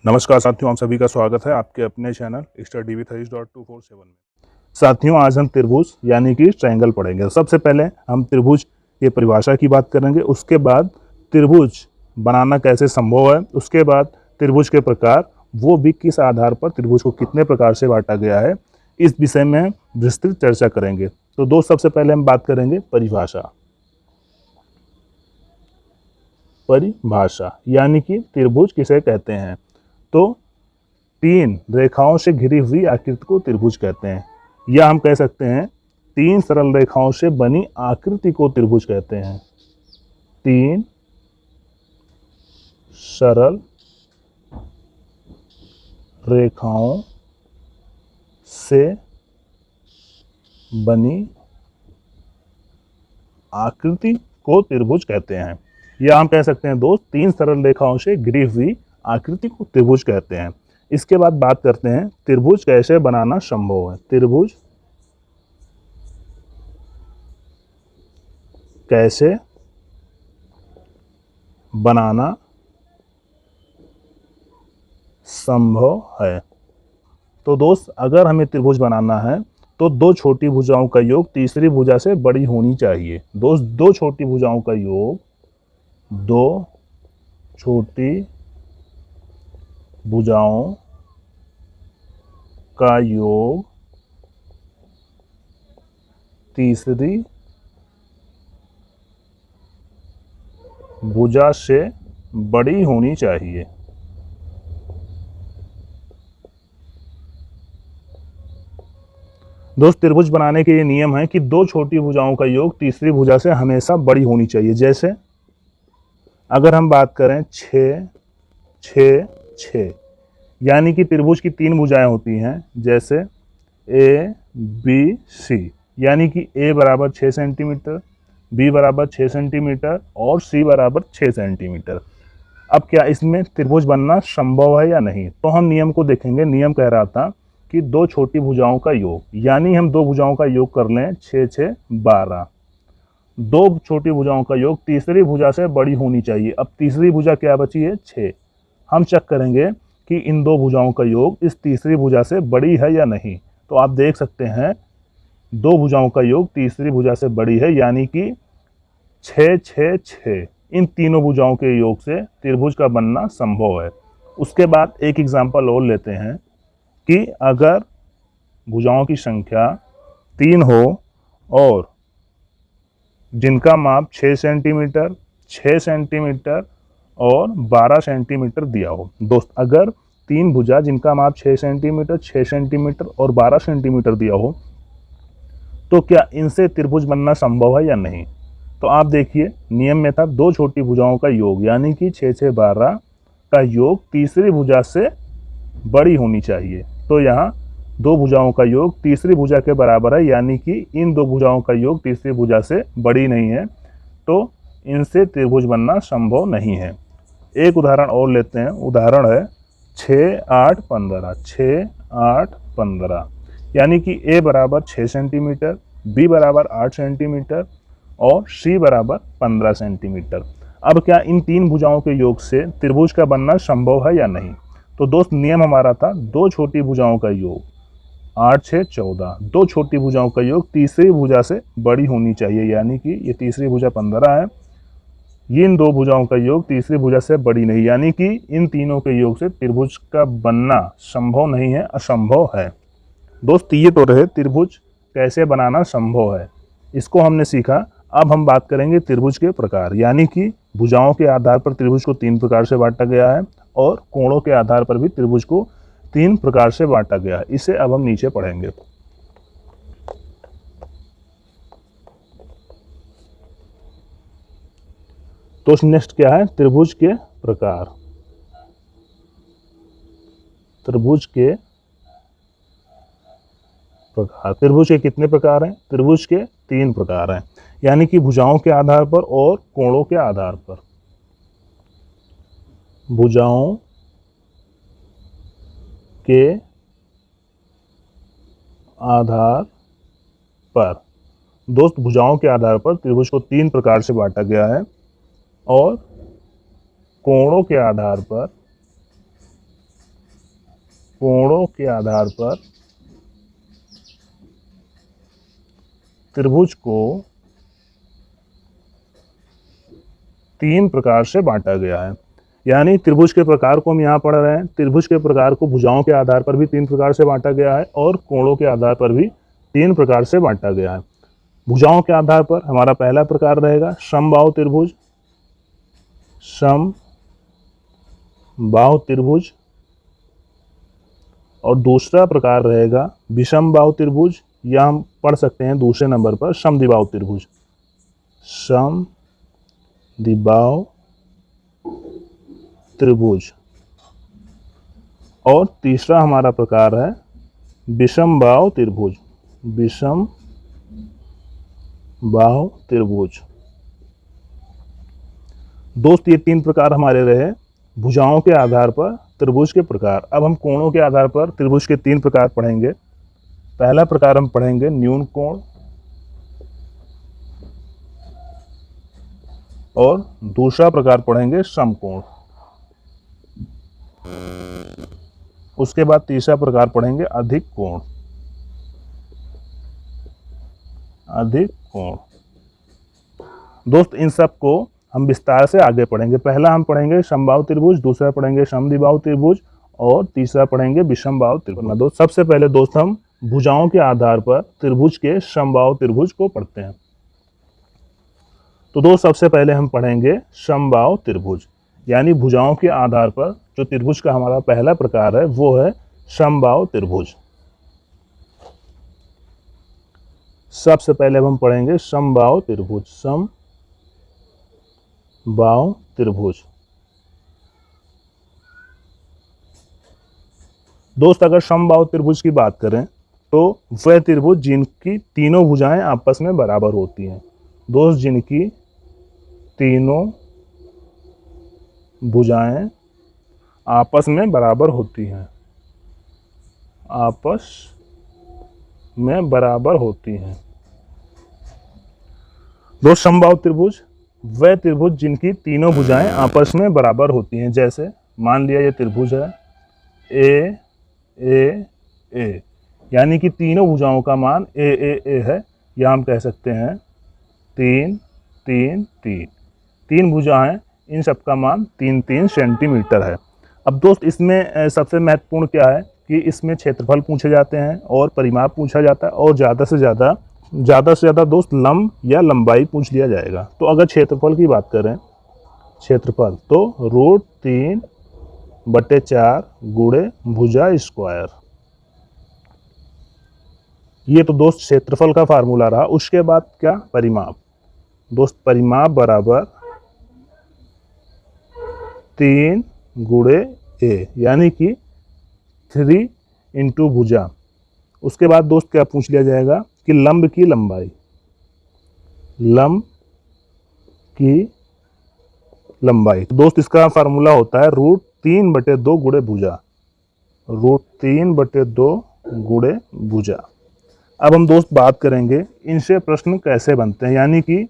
नमस्कार साथियों, आप सभी का स्वागत है आपके अपने चैनल स्टडी विथ हरीश 247 में। साथियों, आज हम त्रिभुज यानी कि ट्रायंगल पढ़ेंगे। सबसे पहले हम त्रिभुज की परिभाषा की बात करेंगे, उसके बाद त्रिभुज बनाना कैसे संभव है, उसके बाद त्रिभुज के प्रकार, वो भी किस आधार पर त्रिभुज को कितने प्रकार से बांटा गया है, इस विषय में विस्तृत चर्चा करेंगे। तो दोस्त, सबसे पहले हम बात करेंगे परिभाषा। परिभाषा यानी कि त्रिभुज किसे कहते हैं? तो तीन रेखाओं से घिरी हुई आकृति को त्रिभुज कहते हैं, या हम कह सकते हैं तीन सरल रेखाओं से बनी आकृति को त्रिभुज कहते हैं। तीन सरल रेखाओं से बनी आकृति को त्रिभुज कहते हैं, या हम कह सकते हैं दोस्त, तीन सरल रेखाओं से घिरी हुई आकृति को त्रिभुज कहते हैं। इसके बाद बात करते हैं त्रिभुज कैसे बनाना संभव है। त्रिभुज कैसे बनाना संभव है। तो दोस्त, अगर हमें त्रिभुज बनाना है तो दो छोटी भुजाओं का योग तीसरी भुजा से बड़ी होनी चाहिए। दोस्त, दो छोटी भुजाओं का योग, दो छोटी भुजाओं का योग तीसरी भुजा से बड़ी होनी चाहिए। दोस्त, त्रिभुज बनाने के ये नियम है कि दो छोटी भुजाओं का योग तीसरी भुजा से हमेशा बड़ी होनी चाहिए। जैसे अगर हम बात करें 6, 6, 6, यानी कि त्रिभुज की तीन भुजाएं होती हैं, जैसे ए बी सी, यानी कि ए बराबर 6 सेंटीमीटर, बी बराबर 6 सेंटीमीटर और सी बराबर 6 सेंटीमीटर। अब क्या इसमें त्रिभुज बनना संभव है या नहीं? तो हम नियम को देखेंगे। नियम कह रहा था कि दो छोटी भुजाओं का योग, यानी हम दो भुजाओं का योग कर लें, 6, 6, 12। दो छोटी भुजाओं का योग तीसरी भुजा से बड़ी होनी चाहिए। अब तीसरी भुजा क्या बची है? 6। हम चेक करेंगे कि इन दो भुजाओं का योग इस तीसरी भुजा से बड़ी है या नहीं। तो आप देख सकते हैं दो भुजाओं का योग तीसरी भुजा से बड़ी है, यानी कि 6, 6, 6। इन तीनों भुजाओं के योग से त्रिभुज का बनना संभव है। उसके बाद एक एग्जाम्पल और लेते हैं कि अगर भुजाओं की संख्या 3 हो और जिनका माप 6 सेंटीमीटर, 6 सेंटीमीटर और 12 सेंटीमीटर दिया हो। दोस्त, अगर तीन भुजा जिनका माप 6 सेंटीमीटर, 6 सेंटीमीटर और 12 सेंटीमीटर दिया हो, तो क्या इनसे त्रिभुज बनना संभव है या नहीं? तो आप देखिए, नियम में था दो छोटी भुजाओं का योग, यानी कि 6, 6, 12 का योग तीसरी भुजा से बड़ी होनी चाहिए। तो यहाँ दो भुजाओं का योग तीसरी भुजा के बराबर है, यानी कि इन दो भुजाओं का योग तीसरी भुजा से बड़ी नहीं है, तो इनसे त्रिभुज बनना संभव नहीं है। एक उदाहरण और लेते हैं। उदाहरण है 6, 8, 15। 6, 8, 15, यानी कि ए बराबर 6 सेंटीमीटर, बी बराबर 8 सेंटीमीटर और सी बराबर 15 सेंटीमीटर। अब क्या इन तीन भुजाओं के योग से त्रिभुज का बनना संभव है या नहीं? तो दोस्त, नियम हमारा था दो छोटी भुजाओं का योग, 8, 6, 14। दो छोटी भुजाओं का योग तीसरी भुजा से बड़ी होनी चाहिए, यानी कि ये तीसरी भुजा 15 है, इन दो भुजाओं का योग तीसरी भुजा से बड़ी नहीं, यानी कि इन तीनों के योग से त्रिभुज का बनना संभव नहीं है, असंभव है। दोस्त, ये तो रहे त्रिभुज कैसे बनाना संभव है, इसको हमने सीखा। अब हम बात करेंगे त्रिभुज के प्रकार, यानी कि भुजाओं के आधार पर त्रिभुज को तीन प्रकार से बांटा गया है और कोणों के आधार पर भी त्रिभुज को तीन प्रकार से बांटा गया है। इसे अब हम नीचे पढ़ेंगे। तो नेक्स्ट क्या है? त्रिभुज के प्रकार। त्रिभुज के प्रकार। त्रिभुज के कितने प्रकार हैं? त्रिभुज के तीन प्रकार हैं, यानी कि भुजाओं के आधार पर और कोणों के आधार पर। भुजाओं के आधार पर, दोस्त, भुजाओं के आधार पर त्रिभुज को तीन प्रकार से बांटा गया है और कोणों के आधार पर कोणों के आधार पर त्रिभुज को 3 प्रकार से बांटा गया है। यानी त्रिभुज के प्रकार को हम यहाँ पढ़ रहे हैं। त्रिभुज के प्रकार को भुजाओं के आधार पर भी 3 प्रकार से बांटा गया है और कोणों के आधार पर भी 3 प्रकार से बांटा गया है। भुजाओं के आधार पर हमारा पहला प्रकार रहेगा समबाहु त्रिभुज, समबाहु त्रिभुज, और दूसरा प्रकार रहेगा विषमबाहु त्रिभुज, या हम पढ़ सकते हैं दूसरे नंबर पर समद्विबाहु त्रिभुज, समद्विबाहु त्रिभुज। और तीसरा हमारा प्रकार है विषमबाहु त्रिभुज, विषमबाहु त्रिभुज। दोस्त ये 3 प्रकार हमारे रहे भुजाओं के आधार पर त्रिभुज के प्रकार। अब हम कोणों के आधार पर त्रिभुज के 3 प्रकार पढ़ेंगे। पहला प्रकार हम पढ़ेंगे न्यून कोण, और दूसरा प्रकार पढ़ेंगे समकोण। उसके बाद तीसरा प्रकार पढ़ेंगे अधिक कोण, अधिक कोण। दोस्त इन सब को हम विस्तार से आगे पढ़ेंगे। पहला हम पढ़ेंगे समबाहु त्रिभुज, दूसरा पढ़ेंगे समद्विबाहु त्रिभुज, और तीसरा पढ़ेंगे विषमबाहु त्रिभुज। दोस्त सबसे पहले दोस्त हम भुजाओं के आधार पर त्रिभुज के समबाहु त्रिभुज को पढ़ते हैं। तो दोस्त सबसे पहले हम पढ़ेंगे समबाहु त्रिभुज, यानी भुजाओं के आधार पर जो त्रिभुज का हमारा पहला प्रकार है वो है समबाहु त्रिभुज। सबसे पहले हम पढ़ेंगे समबाहु त्रिभुज, समबाहु त्रिभुज। दोस्त अगर समबाहु त्रिभुज की बात करें तो वह त्रिभुज जिनकी तीनों भुजाएं आपस में बराबर होती हैं। दोस्त जिनकी तीनों भुजाएं आपस में बराबर होती हैं, आपस में बराबर होती हैं। दोस्त समबाहु त्रिभुज वह त्रिभुज जिनकी तीनों भुजाएं आपस में बराबर होती हैं। जैसे मान लिया ये त्रिभुज है ए ए ए, यानी कि तीनों भुजाओं का मान ए ए ए है, या हम कह सकते हैं 3 3 3। 3 भुजाएं, इन सब का मान 3 3 सेंटीमीटर है। अब दोस्त इसमें सबसे महत्वपूर्ण क्या है कि इसमें क्षेत्रफल पूछे जाते हैं और परिमाप पूछा जाता है, और ज़्यादा से ज़्यादा दोस्त लंब या लंबाई पूछ लिया जाएगा। तो अगर क्षेत्रफल की बात करें, क्षेत्रफल तो √3/4 गुणे भुजा स्क्वायर। ये तो दोस्त क्षेत्रफल का फार्मूला रहा। उसके बाद क्या, परिमाप। दोस्त परिमाप बराबर 3 गुणे ए, यानी कि 3 इंटू भुजा। उसके बाद दोस्त क्या पूछ लिया जाएगा कि लंब की लंबाई, लंब की लंबाई। तो दोस्त इसका फार्मूला होता है √3/2 गुणे भुजा, √3/2 गुणे भुजा। अब हम दोस्त बात करेंगे इनसे प्रश्न कैसे बनते हैं, यानी कि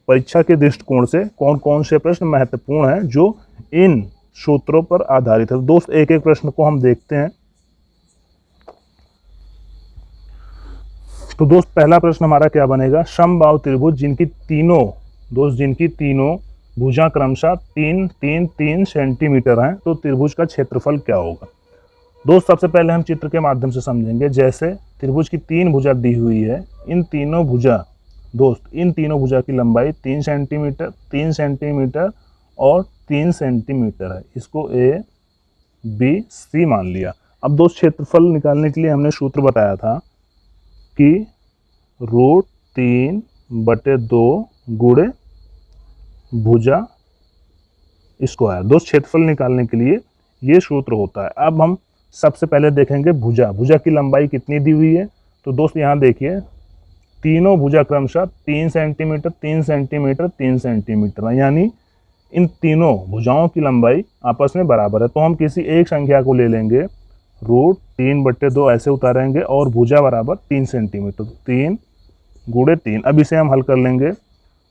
परीक्षा के दृष्टिकोण से कौन कौन से प्रश्न महत्वपूर्ण हैं जो इन सूत्रों पर आधारित है। दोस्त एक एक प्रश्न को हम देखते हैं। तो दोस्त पहला प्रश्न हमारा क्या बनेगा, समबाहु त्रिभुज जिनकी तीनों भुजा क्रमशः 3 3 3 सेंटीमीटर हैं, तो त्रिभुज का क्षेत्रफल क्या होगा। दोस्त सबसे पहले हम चित्र के माध्यम से समझेंगे। जैसे त्रिभुज की 3 भुजा दी हुई है, इन तीनों भुजा की लंबाई 3 सेंटीमीटर 3 सेंटीमीटर और 3 सेंटीमीटर है। इसको ए बी सी मान लिया। अब दोस्त क्षेत्रफल निकालने के लिए हमने सूत्र बताया था कि √3/2 गुणे भुजा स्क्वायर। दोस्त क्षेत्रफल निकालने के लिए ये सूत्र होता है। अब हम सबसे पहले देखेंगे भुजा की लंबाई कितनी दी हुई है। तो दोस्त यहाँ देखिए तीनों भुजा क्रमशः 3 सेंटीमीटर 3 सेंटीमीटर 3 सेंटीमीटर है, यानी इन तीनों भुजाओं की लंबाई आपस में बराबर है। तो हम किसी एक संख्या को ले लेंगे, √3/2 ऐसे उतारेंगे और भुजा बराबर 3 सेंटीमीटर, 3 गुणे 3। अब इसे हम हल कर लेंगे,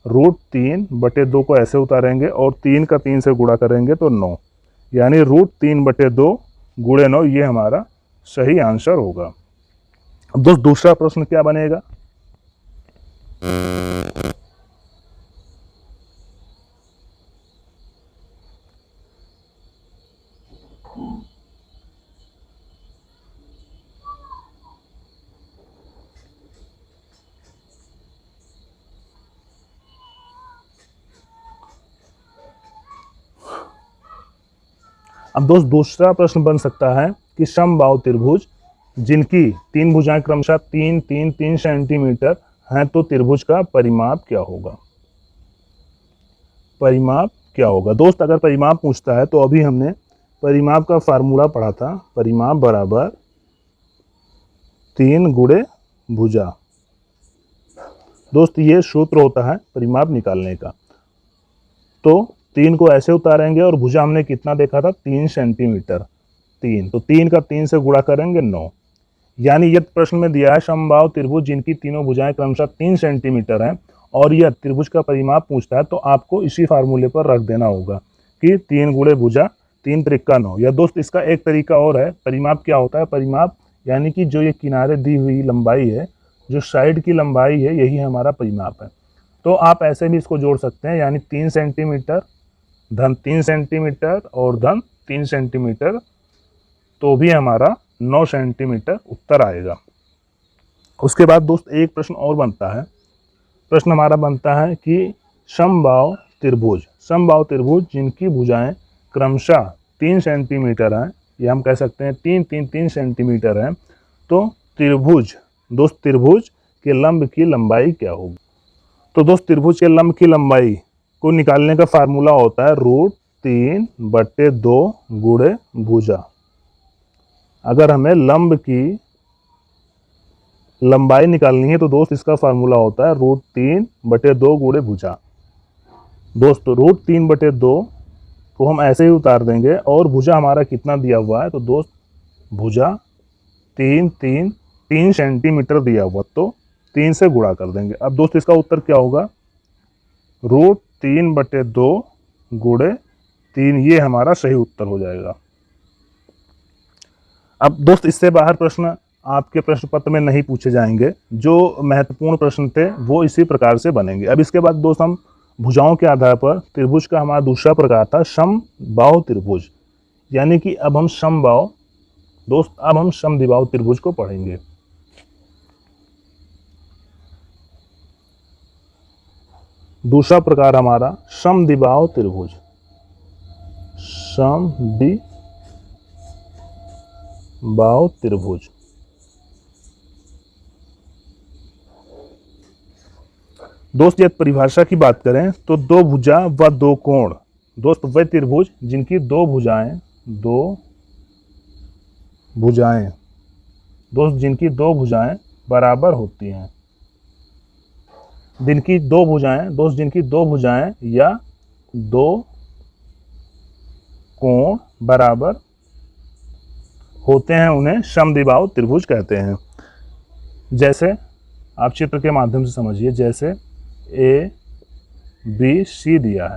√3/2 को ऐसे उतारेंगे और 3 का 3 से गुणा करेंगे तो 9, यानी √3/2 गुणे 9, ये हमारा सही आंसर होगा। अब दोस्त दूसरा प्रश्न क्या बनेगा? अब दोस्त दूसरा प्रश्न बन सकता है कि समबाहु त्रिभुज जिनकी तीन भुजाएं क्रमशः 3 3 3 सेंटीमीटर हैं, तो त्रिभुज का परिमाप क्या होगा? परिमाप क्या होगा? दोस्त अगर परिमाप पूछता है तो अभी हमने परिमाप का फार्मूला पढ़ा था, परिमाप बराबर 3 गुणे भुजा। दोस्त ये सूत्र होता है परिमाप निकालने का। तो 3 को ऐसे उतारेंगे और भुजा हमने कितना देखा था? 3 सेंटीमीटर। 3 तो 3 का 3 से गुणा करेंगे 9। यानी यदि प्रश्न में दिया है समबाहु त्रिभुज जिनकी तीनों भुजाएं क्रमशः 3 सेंटीमीटर हैं और यह त्रिभुज का परिमाप पूछता है, तो आपको इसी फार्मूले पर रख देना होगा कि 3 गुणे भुजा 3 त्रिका 9। या दोस्त इसका एक तरीका और है, परिमाप क्या होता है? परिमाप यानी कि जो ये किनारे दी हुई लंबाई है, जो साइड की लंबाई है, यही हमारा परिमाप है। तो आप ऐसे भी इसको जोड़ सकते हैं, यानी 3 सेंटीमीटर धन 3 सेंटीमीटर और धन 3 सेंटीमीटर, तो भी हमारा 9 सेंटीमीटर उत्तर आएगा। उसके बाद दोस्त एक प्रश्न और बनता है। प्रश्न हमारा बनता है कि समबाहु त्रिभुज जिनकी भुजाएं क्रमशः 3 सेंटीमीटर हैं, या हम कह सकते हैं 3 3 3 सेंटीमीटर हैं, तो त्रिभुज के लंब की लंबाई क्या होगी? तो दोस्त त्रिभुज के लंब की लंबाई को निकालने का फार्मूला होता है √3/2 गुणे भुजा। अगर हमें लंब की लंबाई निकालनी है तो दोस्त इसका फार्मूला होता है √3/2 गुणे भुजा। दोस्त √3/2 को हम ऐसे ही उतार देंगे और भुजा हमारा कितना दिया हुआ है? तो दोस्त भुजा 3 सेंटीमीटर दिया हुआ, तो 3 से गुणा कर देंगे। अब दोस्त इसका उत्तर क्या होगा? √3/2 गुणे 3, ये हमारा सही उत्तर हो जाएगा। अब दोस्त इससे बाहर प्रश्न आपके प्रश्न पत्र में नहीं पूछे जाएंगे। जो महत्वपूर्ण प्रश्न थे वो इसी प्रकार से बनेंगे। अब इसके बाद दोस्त हम भुजाओं के आधार पर त्रिभुज का हमारा दूसरा प्रकार था समबाहु त्रिभुज, यानी कि अब हम समद्विबाहु त्रिभुज को पढ़ेंगे। दूसरा प्रकार हमारा समद्विबाहु त्रिभुज, समद्विबाहु त्रिभुज। दोस्त यदि परिभाषा की बात करें तो दो भुजा व दो कोण, दोस्त वह त्रिभुज जिनकी दो भुजाएं दोस्त जिनकी दो भुजाएं बराबर होती हैं, जिनकी दो भुजाएं या दो कोण बराबर होते हैं, उन्हें समद्विबाहु त्रिभुज कहते हैं। जैसे आप चित्र के माध्यम से समझिए, जैसे ABC दिया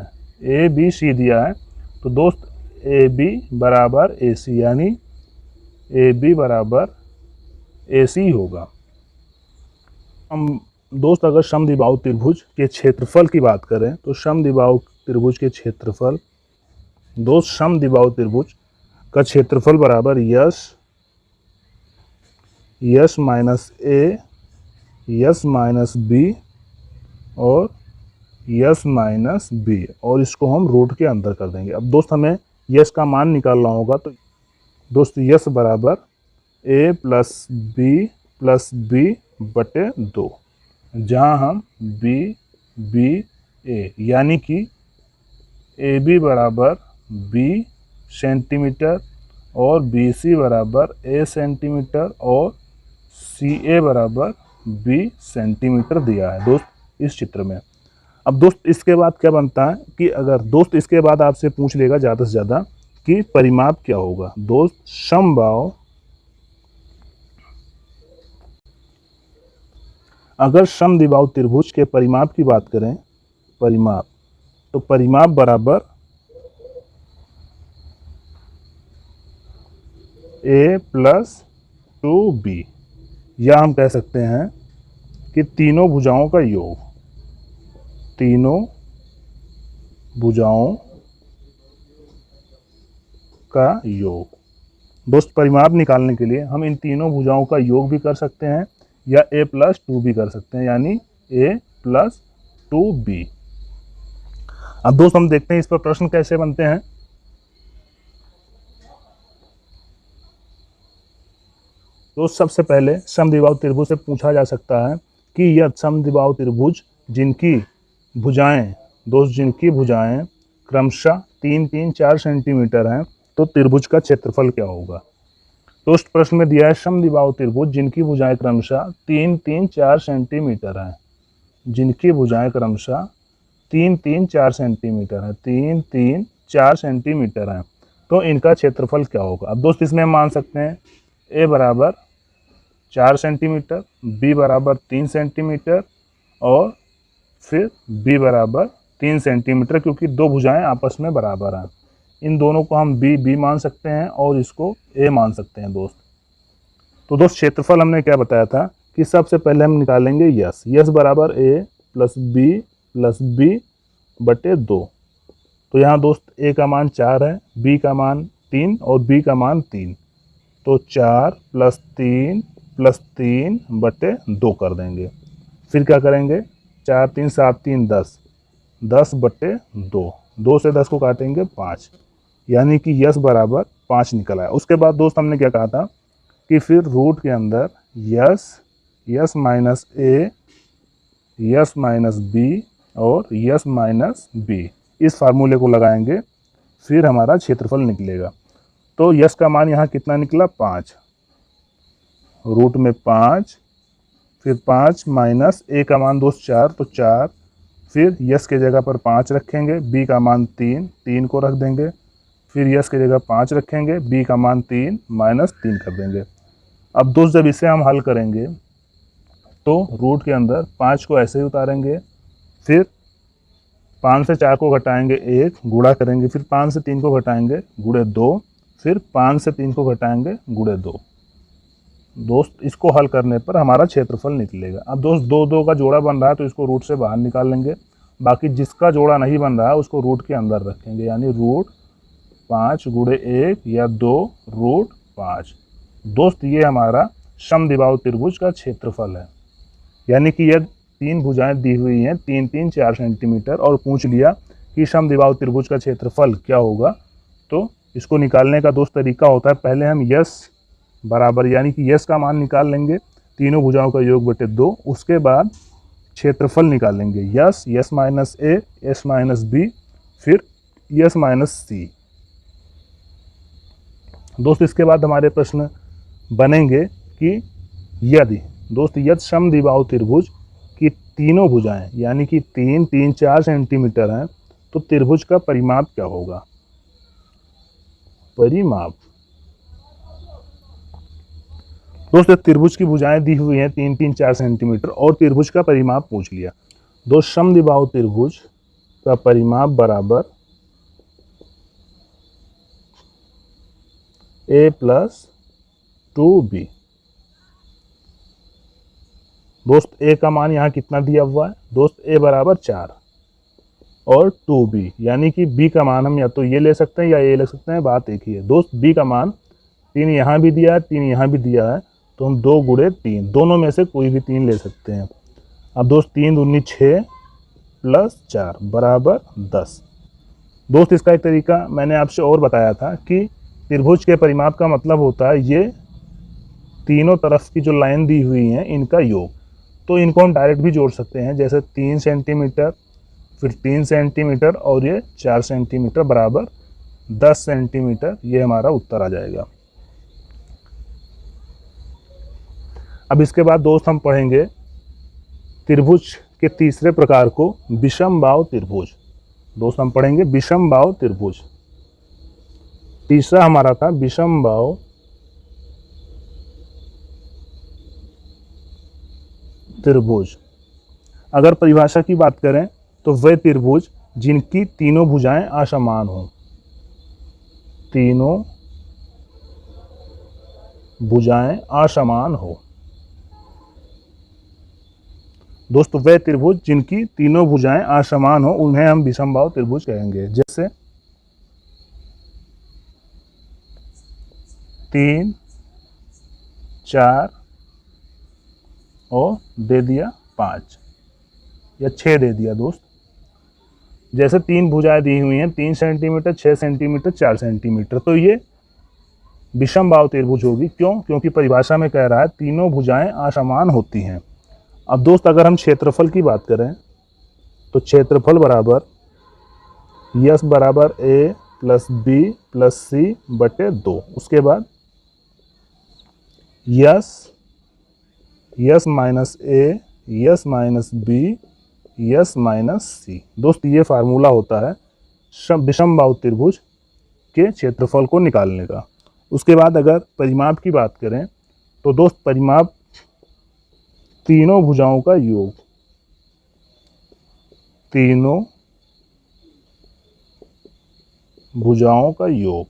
है, तो दोस्त AB बराबर AC, यानी AB बराबर AC होगा। हम दोस्त अगर समद्विबाहु त्रिभुज के क्षेत्रफल की बात करें तो समद्विबाहु त्रिभुज के क्षेत्रफल, दोस्त समद्विबाहु त्रिभुज का क्षेत्रफल बराबर yes minus a, s minus B और यस माइनस बी, और इसको हम रूट के अंदर कर देंगे। अब दोस्त हमें यस का मान निकालना होगा, तो दोस्त यस बराबर a प्लस बी बटे 2, जहाँ हम बी ए, यानी कि AB बराबर B सेंटीमीटर और BC बराबर A सेंटीमीटर और CA बराबर B सेंटीमीटर दिया है दोस्त इस चित्र में। अब दोस्त इसके बाद क्या बनता है कि अगर दोस्त इसके बाद आपसे पूछ लेगा ज़्यादा से ज़्यादा कि परिमाप क्या होगा। दोस्त समबाहु, अगर समद्विबाहु त्रिभुज के परिमाप की बात करें, तो परिमाप बराबर ए प्लस 2b, या हम कह सकते हैं कि तीनों भुजाओं का योग, तीनों भुजाओं का योग। दोस्त परिमाप निकालने के लिए हम इन तीनों भुजाओं का योग भी कर सकते हैं या a प्लस 2 भी कर सकते हैं, यानी a प्लस 2b। अब दोस्त हम देखते हैं इस पर प्रश्न कैसे बनते हैं। दोस्त सबसे पहले समद्विबाहु त्रिभुज से पूछा जा सकता है कि यह समद्विबाहु त्रिभुज जिनकी भुजाएं, दोस्त जिनकी भुजाएं क्रमशः 3-3-4 सेंटीमीटर हैं, तो त्रिभुज का क्षेत्रफल क्या होगा। दोस्त प्रश्न में दिया है समद्विबाहु त्रिभुज जिनकी भुजाएं क्रमशः 3-3-4 सेंटीमीटर हैं, जिनकी भुजाएं क्रमशः 3-3-4 सेंटीमीटर है, 3-3-4 सेंटीमीटर हैं, तो इनका क्षेत्रफल क्या होगा। अब दोस्त इसमें हम मान सकते हैं a बराबर 4 सेंटीमीटर, b बराबर 3 सेंटीमीटर और फिर b बराबर 3 सेंटीमीटर, क्योंकि दो भुजाएं आपस में बराबर हैं। इन दोनों को हम b मान सकते हैं और इसको a मान सकते हैं दोस्त। तो दोस्त क्षेत्रफल हमने क्या बताया था कि सबसे पहले हम निकालेंगे यस बराबर a प्लस b बटे 2। तो यहाँ दोस्त a का मान 4 है, b का मान 3 और b का मान 3, तो 4 प्लस 3 बटे 2 कर देंगे। फिर क्या करेंगे, 4 3 7 3 10 बटे 2, 2 से 10 को काटेंगे 5, यानी कि यस बराबर 5 निकल आया। उसके बाद दोस्त हमने क्या कहा था कि फिर रूट के अंदर yes minus a, s minus B और यस माइनस बी, इस फार्मूले को लगाएंगे, फिर हमारा क्षेत्रफल निकलेगा। तो यस का मान यहाँ कितना निकला, 5, रूट में 5, फिर 5 माइनस ए का मान दोस्त 4, तो 4, फिर यस के जगह पर 5 रखेंगे, बी का मान 3 को रख देंगे, फिर यस की जगह 5 रखेंगे, b का मान 3 माइनस 3 कर देंगे। अब दोस्त जब इसे हम हल करेंगे तो रूट के अंदर 5 को ऐसे ही उतारेंगे, फिर 5 से 4 को घटाएंगे 1, गुणा करेंगे, फिर 5 से 3 को घटाएंगे गुणे 2, फिर 5 से 3 को घटाएंगे गुणे 2। दोस्त इसको हल करने पर हमारा क्षेत्रफल निकलेगा। अब दोस्त 2 का जोड़ा बन रहा है तो इसको रूट से बाहर निकाल लेंगे, बाकी जिसका जोड़ा नहीं बन रहा है उसको रूट के अंदर रखेंगे, यानी रूट 5 गुणे 1 या 2 रूट 5। दोस्त ये हमारा समद्विबाहु त्रिभुज का क्षेत्रफल है, यानी कि यह 3 भुजाएं दी हुई हैं 3-3-4 सेंटीमीटर और पूछ लिया कि समद्विबाहु त्रिभुज का क्षेत्रफल क्या होगा। तो इसको निकालने का दोस्त तरीका होता है, पहले हम यस बराबर, यानी कि यस का मान निकाल लेंगे, तीनों भुजाओं का योग बटे 2, उसके बाद क्षेत्रफल निकालेंगे, यस माइनस ए, एस माइनस बी, फिर यस माइनस सी। दोस्त इसके बाद हमारे प्रश्न बनेंगे कि यदि दोस्त यदि समद्विबाहु त्रिभुज की तीनों भुजाएं यानी कि 3-3-4 सेंटीमीटर हैं, तो त्रिभुज का परिमाप क्या होगा। परिमाप दोस्त त्रिभुज की भुजाएं दी हुई हैं 3-3-4 सेंटीमीटर और त्रिभुज का परिमाप पूछ लिया। दोस्त समद्विबाहु त्रिभुज का परिमाप बराबर a प्लस 2b। दोस्त a का मान यहाँ कितना दिया हुआ है, दोस्त a बराबर 4 और 2b, यानी कि b का मान हम या तो ये ले सकते हैं या ये ले सकते हैं, बात एक ही है। दोस्त b का मान 3 यहाँ भी दिया है, 3 यहाँ भी दिया है, तो हम 2 गुणे 3 दोनों में से कोई भी 3 ले सकते हैं। अब दोस्त 3 दूनी 6 प्लस 4 बराबर 10। दोस्त इसका एक तरीका मैंने आपसे और बताया था कि त्रिभुज के परिमाप का मतलब होता है ये तीनों तरफ की जो लाइन दी हुई हैं इनका योग। तो इनको हम डायरेक्ट भी जोड़ सकते हैं, जैसे 3 सेंटीमीटर, फिर 3 सेंटीमीटर और ये 4 सेंटीमीटर बराबर 10 सेंटीमीटर, ये हमारा उत्तर आ जाएगा। अब इसके बाद दोस्त हम पढ़ेंगे त्रिभुज के तीसरे प्रकार को, विषमबाहु त्रिभुज। दोस्त हम पढ़ेंगे विषमबाहु त्रिभुज। तीसरा हमारा था विषमबाहु त्रिभुज। अगर परिभाषा की बात करें तो वह त्रिभुज जिनकी तीनों भुजाएं असमान हों, तीनों भुजाएं असमान हो। दोस्तों वह त्रिभुज जिनकी तीनों भुजाएं असमान हो उन्हें हम विषमबाहु त्रिभुज कहेंगे। जैसे 3, 4 और दे दिया 5 या 6 दे दिया दोस्त। जैसे 3 भुजाएं दी हुई हैं, 3 सेंटीमीटर, 6 सेंटीमीटर, 4 सेंटीमीटर, तो ये विषमबाहु त्रिभुज होगी। क्यों? क्योंकि परिभाषा में कह रहा है तीनों भुजाएं असमान होती हैं। अब दोस्त अगर हम क्षेत्रफल की बात करें तो क्षेत्रफल बराबर यस बराबर a plus b plus c बटे 2। उसके बाद s minus a, s minus b, s minus c. दोस्त ये फार्मूला होता है विषमबाहु त्रिभुज के क्षेत्रफल को निकालने का। उसके बाद अगर परिमाप की बात करें तो दोस्त परिमाप तीनों भुजाओं का योग, तीनों भुजाओं का योग।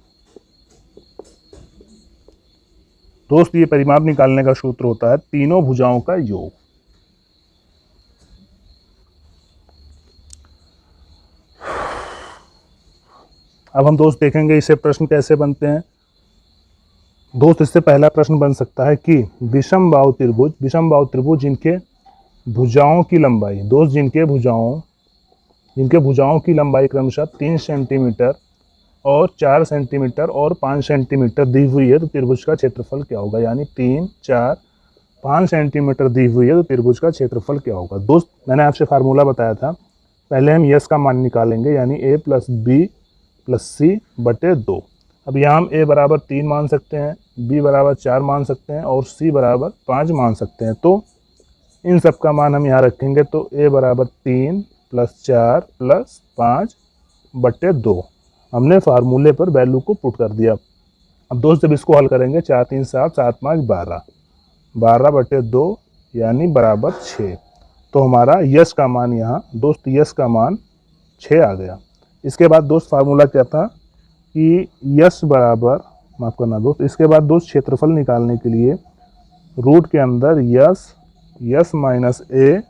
दोस्त ये परिमाप निकालने का सूत्र होता है तीनों भुजाओं का योग। अब हम दोस्त देखेंगे इसे प्रश्न कैसे बनते हैं। दोस्त इससे पहला प्रश्न बन सकता है कि विषमबाहु त्रिभुज जिनके भुजाओं की लंबाई, दोस्त जिनके भुजाओं की लंबाई क्रमशः 3 सेंटीमीटर और 4 सेंटीमीटर और 5 सेंटीमीटर दी हुई है तो त्रिभुज का क्षेत्रफल क्या होगा। यानी 3, 4, 5 सेंटीमीटर दी हुई है तो त्रिभुज का क्षेत्रफल क्या होगा। दोस्त मैंने आपसे फार्मूला बताया था, पहले हम यस का मान निकालेंगे यानी ए प्लस बी प्लस सी बटे 2। अब यहाँ हम ए बराबर 3 मान सकते हैं, बी बराबर 4 मान सकते हैं और सी बराबर 5 मान सकते हैं। तो इन सब का मान हम यहाँ रखेंगे तो ए बराबर 3 प्लस 4 प्लस 5 बटे 2। हमने फार्मूले पर वैल्यू को पुट कर दिया। अब दोस्त जब इसको हल करेंगे 4 3 7 7 5 12, 12 बटे 2 यानी बराबर 6। तो हमारा यस का मान यहाँ दोस्त यस का मान 6 आ गया। इसके बाद दोस्त फार्मूला क्या था कि यस बराबर, माफ़ करना दोस्त, इसके बाद दोस्त क्षेत्रफल निकालने के लिए रूट के अंदर yes minus a,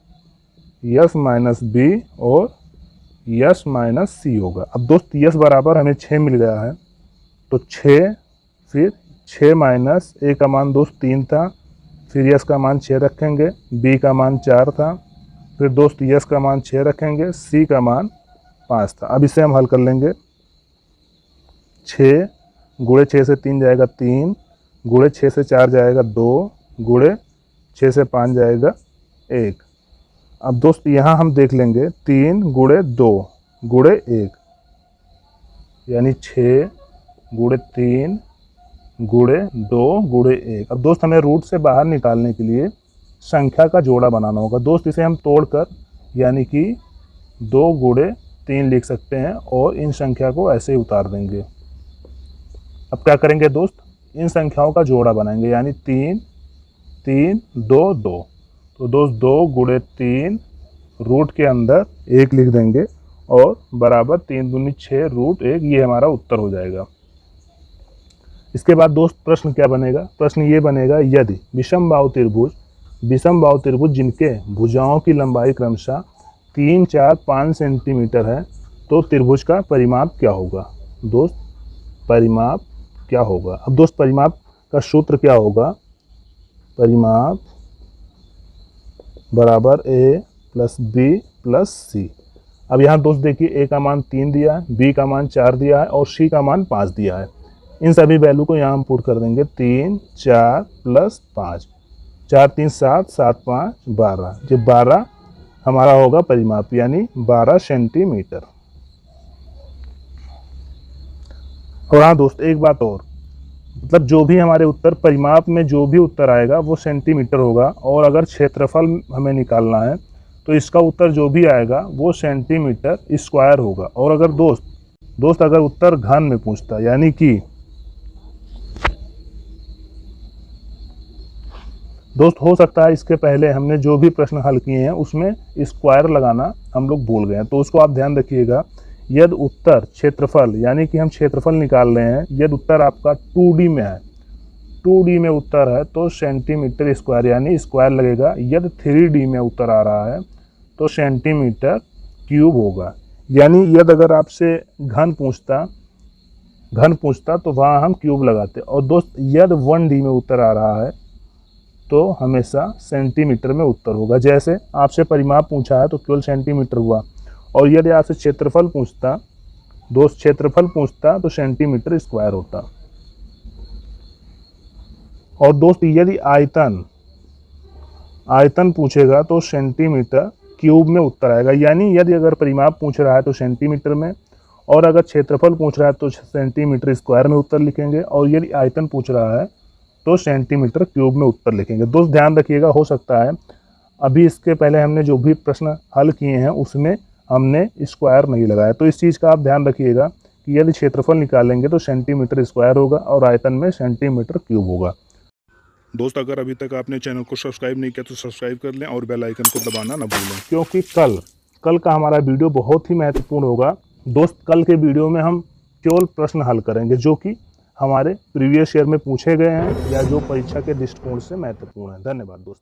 s minus B और यस माइनस सी होगा। अब दोस्त यस बराबर हमें 6 मिल गया है तो 6, फिर 6 माइनस ए का मान दोस्त 3 था, फिर यस का मान 6 रखेंगे, बी का मान 4 था, फिर दोस्त यस का मान 6 रखेंगे, सी का मान 5 था। अब इसे हम हल कर लेंगे। 6 गुणे 6 से 3 जाएगा 3, गुणे 6 से 4 जाएगा 2, गुणे 6 से 5 जाएगा 1। अब दोस्त यहाँ हम देख लेंगे 3 गुणे 2 गुणे 1 यानी 6 गुणे 3 गुणे 2 गुणे 1। अब दोस्त हमें रूट से बाहर निकालने के लिए संख्या का जोड़ा बनाना होगा। दोस्त इसे हम तोड़कर यानी कि 2 गुणे 3 लिख सकते हैं और इन संख्या को ऐसे ही उतार देंगे। अब क्या करेंगे दोस्त, इन संख्याओं का जोड़ा बनाएंगे यानी 3 3 2 2। तो दोस्त 2 गुणे 3 रूट के अंदर 1 लिख देंगे और बराबर 3 दूनी 6 रूट 1, ये हमारा उत्तर हो जाएगा। इसके बाद दोस्त प्रश्न क्या बनेगा, प्रश्न ये बनेगा यदि विषमबाहु त्रिभुज जिनके भुजाओं की लंबाई क्रमशः 3, 4, 5 सेंटीमीटर है तो त्रिभुज का परिमाप क्या होगा। दोस्त परिमाप क्या होगा। अब दोस्त परिमाप का सूत्र क्या होगा, परिमाप बराबर ए प्लस बी प्लस सी। अब यहाँ दोस्त देखिए ए का मान 3 दिया है, बी का मान 4 दिया है और सी का मान 5 दिया है। इन सभी वैल्यू को यहाँ हम पुट कर देंगे 3, 4 प्लस 5, 4 3 7 7 5 12। जो 12 हमारा होगा परिमाप यानी 12 सेंटीमीटर। और हाँ दोस्त एक बात और, मतलब जो भी हमारे उत्तर परिमाप में जो भी उत्तर आएगा वो सेंटीमीटर होगा और अगर क्षेत्रफल हमें निकालना है तो इसका उत्तर जो भी आएगा वो सेंटीमीटर स्क्वायर होगा। और अगर दोस्त अगर उत्तर घन में पूछता यानी कि दोस्त हो सकता है इसके पहले हमने जो भी प्रश्न हल किए हैं उसमें स्क्वायर लगाना हम लोग भूल गए हैं, तो उसको आप ध्यान रखिएगा। यदि उत्तर क्षेत्रफल यानी कि हम क्षेत्रफल निकाल रहे हैं, यदि उत्तर आपका 2D में है 2D में उत्तर है तो सेंटीमीटर स्क्वायर यानी स्क्वायर लगेगा। यदि 3D में उत्तर आ रहा है तो सेंटीमीटर क्यूब होगा। यानी यदि अगर आपसे घन पूछता तो वहाँ हम क्यूब लगाते। और दोस्त यदि 1D में उत्तर आ रहा है तो हमेशा सेंटीमीटर में उत्तर होगा। जैसे आपसे परिमाप पूछा है तो केवल सेंटीमीटर हुआ। और यदि आपसे क्षेत्रफल पूछता तो सेंटीमीटर स्क्वायर होता। और दोस्त यदि आयतन पूछेगा तो सेंटीमीटर क्यूब में उत्तर आएगा। यानी यदि अगर परिमाप पूछ रहा है तो सेंटीमीटर में, और अगर क्षेत्रफल पूछ रहा है तो सेंटीमीटर स्क्वायर में उत्तर लिखेंगे, और यदि आयतन पूछ रहा है तो सेंटीमीटर क्यूब में उत्तर लिखेंगे। दोस्त ध्यान रखिएगा, हो सकता है अभी इसके पहले हमने जो भी प्रश्न हल किए हैं उसमें हमने स्क्वायर नहीं लगाया, तो इस चीज़ का आप ध्यान रखिएगा कि यदि क्षेत्रफल निकालेंगे तो सेंटीमीटर स्क्वायर होगा और आयतन में सेंटीमीटर क्यूब होगा। दोस्त अगर अभी तक आपने चैनल को सब्सक्राइब नहीं किया तो सब्सक्राइब कर लें और बेल आइकन को दबाना ना भूलें, क्योंकि कल का हमारा वीडियो बहुत ही महत्वपूर्ण होगा। दोस्त कल के वीडियो में हम केवल प्रश्न हल करेंगे जो कि हमारे प्रीवियस ईयर में पूछे गए हैं या जो परीक्षा के दृष्टिकोण से महत्वपूर्ण है। धन्यवाद दोस्त।